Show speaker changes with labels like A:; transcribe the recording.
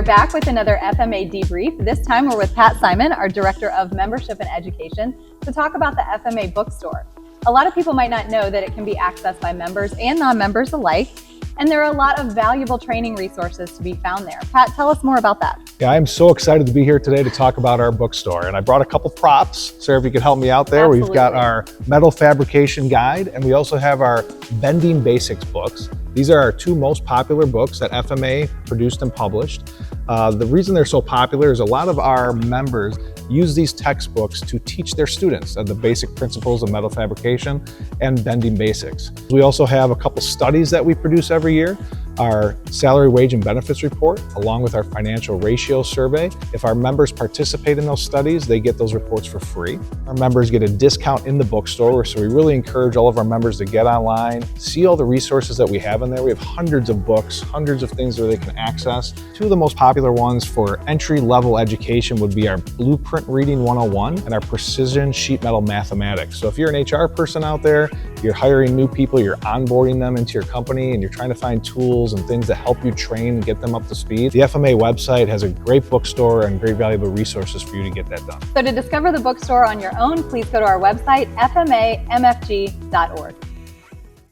A: are back with another FMA Debrief. This time we're with Pat Simon, our Director of Membership and Education, to talk about the FMA Bookstore. A lot of people might not know that it can be accessed by members and non-members alike, and there are a lot of valuable training resources to be found there. Pat, tell us more about that.
B: Yeah, I'm so excited to be here today to talk about our bookstore, and I brought a couple props. Sarah, if you could help me out there.
A: Absolutely.
B: We've got our metal fabrication guide, and we also have our bending basics books. These are our two most popular books that FMA produced and published. The reason they're so popular is a lot of our members use these textbooks to teach their students the basic principles of metal fabrication and bending basics. We also have a couple studies that we produce every year. Our salary, wage, and benefits report, along with our financial ratio survey. If our members participate in those studies, they get those reports for free. Our members get a discount in the bookstore, so we really encourage all of our members to get online, see all the resources that we have in there. We have hundreds of books, hundreds of things where they can access. Two of the most popular ones for entry-level education would be our Blueprint Reading 101 and our Precision Sheet Metal Mathematics. So if you're an HR person out there, you're hiring new people, you're onboarding them into your company, and you're trying to find tools and things that help you train and get them up to speed, the FMA website has a great bookstore and great valuable resources for you to get that done.
A: So to discover the bookstore on your own, please go to our website, fmamfg.org.